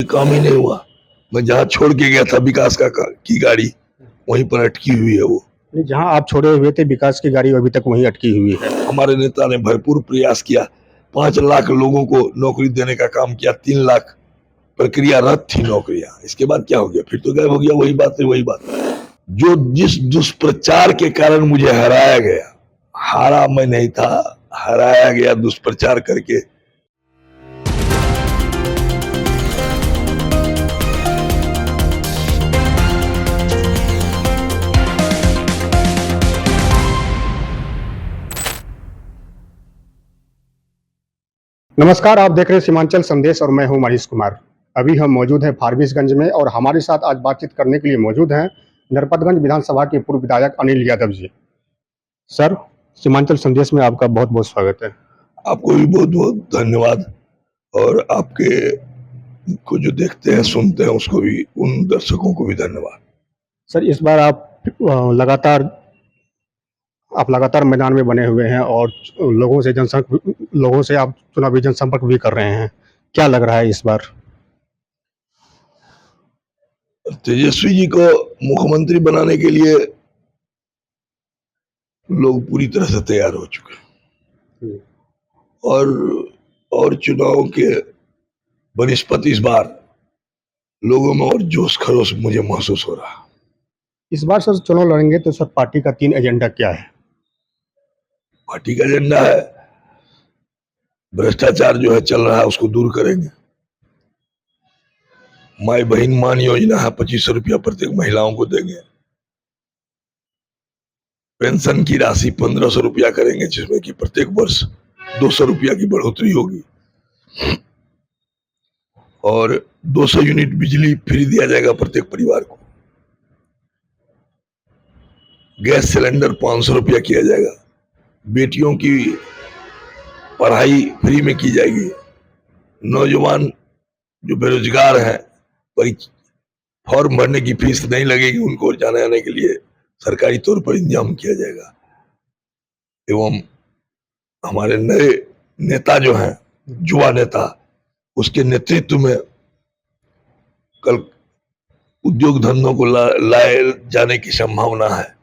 काम ही नहीं हुआ। मैं जहाँ छोड़ के गया था विकास की गाड़ी, वहीं पर अटकी हुई है वो। जहां आप छोड़े हुए थे विकास की गाड़ी अभी तक वहीं अटकी हुई है। हमारे नेता ने भरपूर प्रयास किया, 5 लाख लोगों को नौकरी देने का काम किया, 3 लाख प्रक्रियारत थी नौकरियां। इसके बाद क्या हो गया? फिर तो गायब हो गया। वही बात है, वही बात। जो जिस दुष्प्रचार के कारण मुझे हराया गया, हारा मैं नहीं था, हराया गया दुष्प्रचार करके। नमस्कार, आप देख रहे हैं सीमांचल संदेश और मैं हूं मनीष कुमार। अभी हम मौजूद हैं फारबिसगंज में और हमारे साथ आज बातचीत करने के लिए मौजूद हैं नरपतगंज विधानसभा के पूर्व विधायक अनिल यादव जी। सर, सीमांचल संदेश में आपका बहुत बहुत स्वागत है। आपको भी बहुत बहुत धन्यवाद, और आपके को जो देखते हैं सुनते हैं उसको भी, उन दर्शकों को भी धन्यवाद। सर, इस बार आप लगातार मैदान में बने हुए हैं और लोगों से आप चुनावी जनसंपर्क भी कर रहे हैं। क्या लग रहा है इस बार? तेजस्वी जी को मुख्यमंत्री बनाने के लिए लोग पूरी तरह से तैयार हो चुके हैं, और चुनाव के बनिस्पत इस बार लोगों में और जोश खरोश मुझे महसूस हो रहा है। इस बार सर चुनाव लड़ेंगे तो सर पार्टी का 3 एजेंडा क्या है? पार्टी का एजेंडा है, भ्रष्टाचार जो है चल रहा है उसको दूर करेंगे। माई बहन मान योजना है, 2500 रुपया प्रत्येक महिलाओं को देंगे। पेंशन की राशि 1500 रुपया करेंगे, जिसमें कि प्रत्येक वर्ष 200 रुपया की बढ़ोतरी होगी, और 200 यूनिट बिजली फ्री दिया जाएगा प्रत्येक परिवार को। गैस सिलेंडर 500 रुपया किया जाएगा। बेटियों की पढ़ाई फ्री में की जाएगी। नौजवान जो बेरोजगार हैं, फॉर्म भरने की फीस नहीं लगेगी, उनको जाने आने के लिए सरकारी तौर पर इंतजाम किया जाएगा। एवं हमारे नए नेता जो हैं, युवा नेता, उसके नेतृत्व में कल उद्योग धंधों को लाए जाने की संभावना है।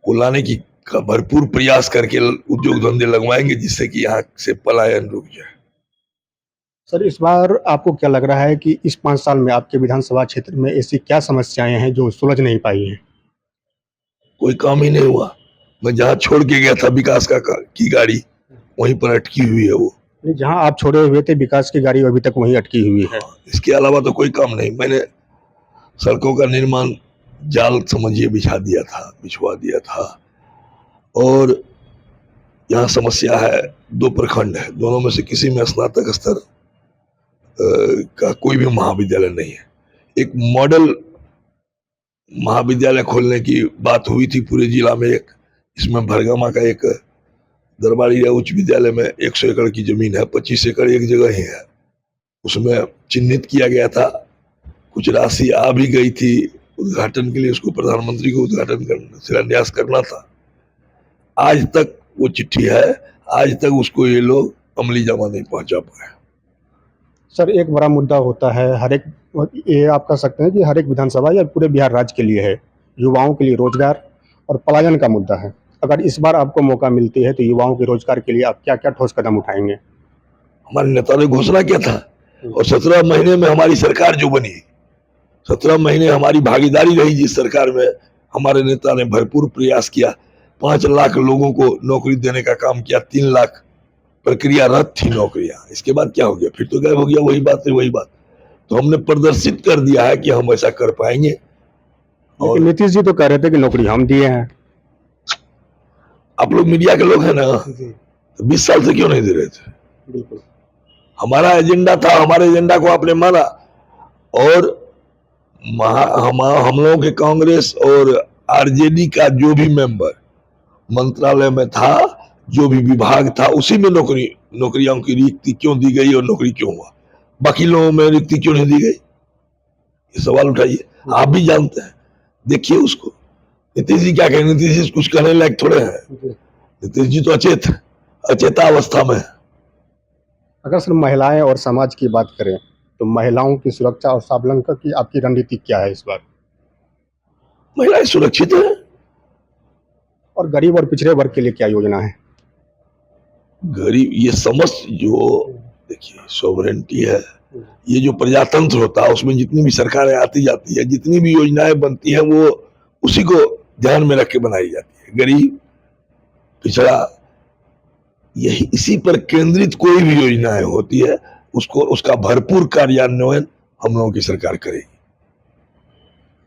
वो लाने की भरपूर प्रयास करके उद्योग धंधे लगवाएंगे, जिससे कि यहाँ से पलायन रुक जाए। सर, इस बार आपको क्या लग रहा है कि इस 5 साल में आपके विधानसभा क्षेत्र में ऐसी क्या समस्याएं हैं जो सुलझ नहीं पाई हैं? कोई काम ही नहीं हुआ। मैं जहाँ छोड़ के गया था विकास की गाड़ी, वहीं पर अटकी हुई है वो। जहां आप छोड़े हुए थे विकास की गाड़ी अभी तक वहीं अटकी हुई है। इसके अलावा तो कोई काम नहीं। मैंने सड़कों का निर्माण जाल समझिए बिछवा दिया था। और यहाँ समस्या है, 2 प्रखंड है, दोनों में से किसी में स्नातक स्तर का कोई भी महाविद्यालय नहीं है। एक मॉडल महाविद्यालय खोलने की बात हुई थी पूरे जिला में एक, इसमें भरगामा का एक दरबारी उच्च विद्यालय में 100 एकड़ की जमीन है, 25 एकड़ एक जगह ही है, उसमें चिन्हित किया गया था। कुछ राशि आ भी गई थी उद्घाटन के लिए, उसको प्रधानमंत्री को उद्घाटन करना, शिलान्यास करना था। आज तक वो चिट्ठी है, आज तक उसको ये लोग अमली जामा नहीं पहुंचा पाए। सर, एक बड़ा मुद्दा होता है ये आप कह सकते हैं कि हर एक विधानसभा या पूरे बिहार राज्य के लिए है, युवाओं के लिए रोजगार और पलायन का मुद्दा है। अगर इस बार आपको मौका मिलती है तो युवाओं के रोजगार के लिए आप क्या क्या ठोस कदम उठाएंगे? हमारे नेता ने घोषणा किया था, और 17 महीने में हमारी सरकार जो बनी, 17 महीने हमारी भागीदारी रही जिस सरकार में, हमारे नेता ने भरपूर प्रयास किया, 5 लाख लोगों को नौकरी देने का काम किया, 3 लाख प्रक्रियारत थी नौकरियां। इसके बाद क्या हो गया? फिर तो गायब हो गया। वही बात है, वही बात। तो हमने प्रदर्शित कर दिया है कि हम ऐसा कर पाएंगे। और नीतीश जी तो कह रहे थे कि नौकरी हम दिए हैं। आप लोग मीडिया के लोग हैं ना, तो 20 साल से क्यों नहीं दे रहे थे? बिल्कुल, हमारा एजेंडा था, हमारे एजेंडा को आपने माना, और हम लोगों के कांग्रेस और आरजेडी का जो भी मेंबर मंत्रालय में था, जो भी विभाग था, उसी में नौकरियों की रिक्ति क्यों दी गई और नौकरी क्यों हुआ? बाकी लोगों में रिक्ति क्यों नहीं दी गई? ये सवाल उठाइए, आप भी जानते हैं, देखिए उसको। नीतीश जी क्या कहें? नीतीश जी कुछ कहने लायक थोड़े हैं। नीतीश जी तो अचेता अवस्था में है। अगर सिर्फ महिलाएं और समाज की बात करें तो महिलाओं की सुरक्षा और स्वावलंबन की आपकी रणनीति क्या है इस बार? महिलाएं सुरक्षित है। और गरीब और पिछड़े वर्ग के लिए क्या योजना है? गरीब ये समस्त जो देखिए सॉवरेंटी है, ये जो प्रजातंत्र होता है उसमें जितनी भी सरकारें आती जाती है, जितनी भी योजनाएं बनती हैं, वो उसी को ध्यान में रख के बनाई जाती है। गरीब पिछड़ा यही इसी पर केंद्रित कोई भी योजनाएं होती है, उसको उसका भरपूर कार्यान्वयन हम लोगों की सरकार करेगी।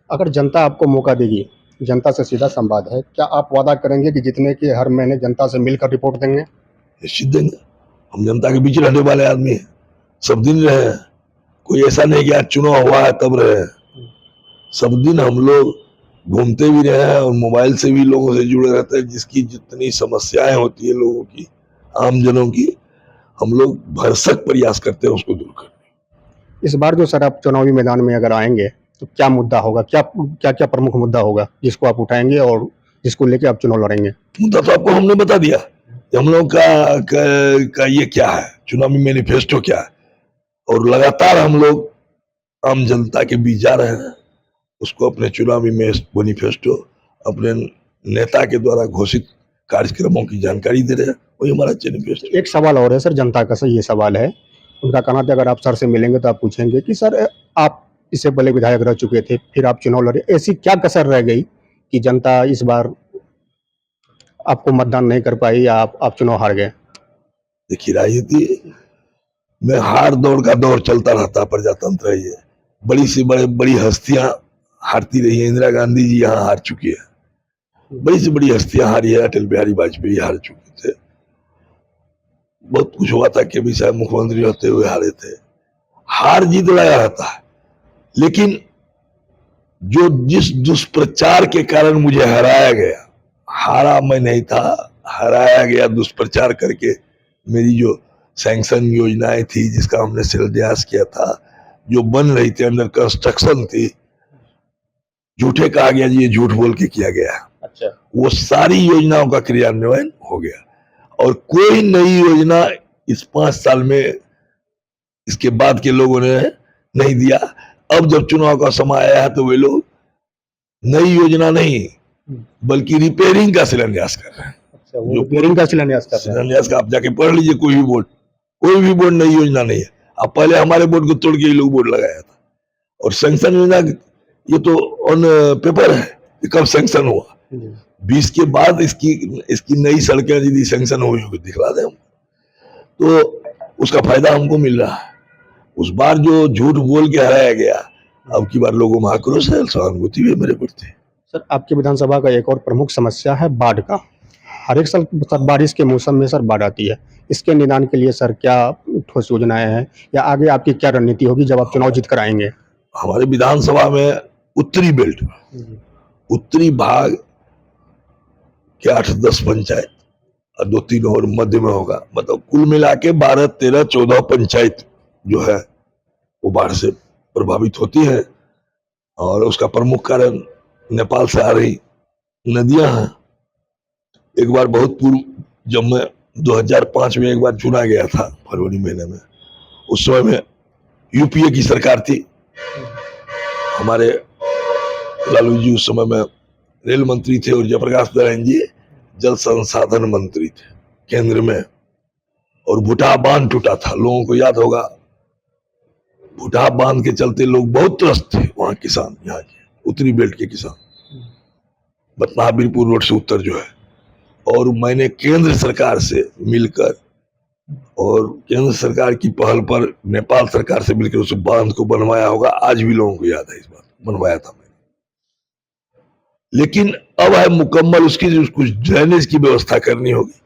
अगर जनता आपको मौका देगी, जनता से सीधा संवाद है, क्या आप वादा करेंगे कि जितने के हर महीने जनता से मिलकर रिपोर्ट देंगे? निश्चित देंगे। हम जनता के बीच रहने वाले आदमी हैं, सब दिन रहे हैं। कोई ऐसा नहीं कि आज चुनाव हुआ है तब रहे हैं। सब दिन हम लोग घूमते भी रहे हैं और मोबाइल से भी लोगों से जुड़े रहते हैं। जिसकी जितनी समस्याएं होती है लोगों की, आम जनों की, हम लोग भरसक प्रयास करते हैं उसको दूर करने। इस बार जो सर आप चुनावी मैदान में अगर आएंगे तो क्या मुद्दा होगा, क्या क्या क्या प्रमुख मुद्दा होगा जिसको आप उठाएंगे और जिसको लेके आप चुनाव लड़ेंगे? मुद्दा तो आपको हमने बता दिया कि हम लोग का ये क्या है, चुनावी मैनिफेस्टो क्या है, और लगातार हम लोग आम जनता के बीच जा रहे हैं। उसको अपने चुनावी मैनिफेस्टो अपने नेता के द्वारा घोषित कार्यक्रमों की जानकारी दे रहे हैं, वही हमारा मैनिफेस्टो। एक सवाल और है सर, जनता का सर ये सवाल है, उनका कहना था अगर आप सर से मिलेंगे तो आप पूछेंगे कि सर आप इससे पहले विधायक रह चुके थे, फिर आप चुनाव लड़े, ऐसी क्या कसर रह गई कि जनता इस बार आपको मतदान नहीं कर पाई या आप चुनाव हार गए? देखिए राजनीति में हार दौड़ का दौर चलता रहता, प्रजातंत्र है ये। बड़ी से बड़ी हस्तियां हारती रही है। इंदिरा गांधी जी यहाँ हार चुकी है, बड़ी से बड़ी हस्तियां हारी है। अटल बिहारी वाजपेयी हार चुके थे। बहुत कुछ हुआ था, केबी साहब मुख्यमंत्री होते हुए हारे थे। हार जीत लगा रहता है, लेकिन जो जिस दुष्प्रचार के कारण मुझे हराया गया, हारा मैं नहीं था, हराया गया दुष्प्रचार करके। मेरी जो सैंक्शन योजनाएं थी, जिसका हमने शिलान्यास किया था, जो बन रही थी, अंडर कंस्ट्रक्शन थी, झूठे कहा गया जी ये झूठ बोल के किया गया। अच्छा, वो सारी योजनाओं का क्रियान्वयन हो गया और कोई नई योजना इस 5 साल में इसके बाद के लोगों ने नहीं दिया। अब जब चुनाव का समय आया है तो वे लोग नई योजना नहीं बल्कि रिपेयरिंग का शिलान्यास कर रहे हैं। अच्छा, वो रिपेयरिंग का शिलान्यास कर रहे हैं। शिलान्यास का आप जाके पढ़ लीजिए, कोई भी बोर्ड नई योजना नहीं है। अब पहले हमारे बोर्ड को तोड़ के ये लोग बोर्ड लगाया था, और सैंक्शन योजना ये तो ऑन पेपर है, ये कब सैंक्शन हुआ? 20 के बाद इसकी नई सड़कें यदि सैंक्शन हुई होगी दिखला दें हम, तो उसका फायदा हमको मिल रहा है। उस बार जो झूठ बोल के हराया गया, अब की बार लोगों में आक्रोश है, सहानुभूति भी मेरे प्रति। सर आपकी विधानसभा का एक और प्रमुख समस्या है बाढ़ का। हर एक साल सर बारिश के मौसम में सर बाढ़ आती है, इसके निदान के लिए सर क्या ठोस योजनाएं हैं या आगे आपकी क्या रणनीति होगी जब आप चुनाव जीत कर आएंगे? हमारे विधानसभा में उत्तरी बेल्ट, उत्तरी भाग के 8-10 पंचायत और 2-3 और मध्य में होगा, मतलब कुल मिला के 12, 13, 14 पंचायत जो है वो बाढ़ से प्रभावित होती है। और उसका प्रमुख कारण नेपाल से आ रही नदियां हैं। एक बार बहुत पूर्व, जब मैं 2005 में एक बार चुना गया था फरवरी महीने में, उस समय में यूपीए की सरकार थी। हमारे लालू जी उस समय में रेल मंत्री थे और जयप्रकाश नारायण जी जल संसाधन मंत्री थे केंद्र में। और भुटाह बांध टूटा था, लोगों को याद होगा। भुटाह बांध के चलते लोग बहुत त्रस्त थे, वहां किसान, यहाँ के उत्तरी बेल्ट के किसान, बतनाहा बीरपुर रोड से उत्तर जो है। और मैंने केंद्र सरकार से मिलकर और केंद्र सरकार की पहल पर नेपाल सरकार से मिलकर उस बांध को बनवाया होगा। आज भी लोगों को याद है, इस बात बनवाया था मैंने। लेकिन अब है मुकम्मल, उसकी कुछ ड्रेनेज की व्यवस्था करनी होगी।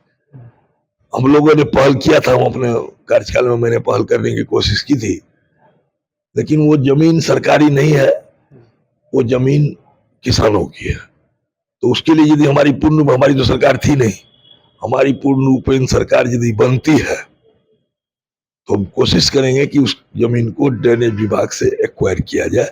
हम लोगों ने पहल किया था, हम अपने कार्यकाल में मैंने पहल करने की कोशिश की थी, लेकिन वो जमीन सरकारी नहीं है, वो जमीन किसानों की है। तो उसके लिए यदि हमारी तो सरकार थी नहीं, हमारी पूर्ण रूपेण सरकार यदि बनती है तो हम कोशिश करेंगे कि उस जमीन को ड्रेनेज विभाग से एक्वायर किया जाए।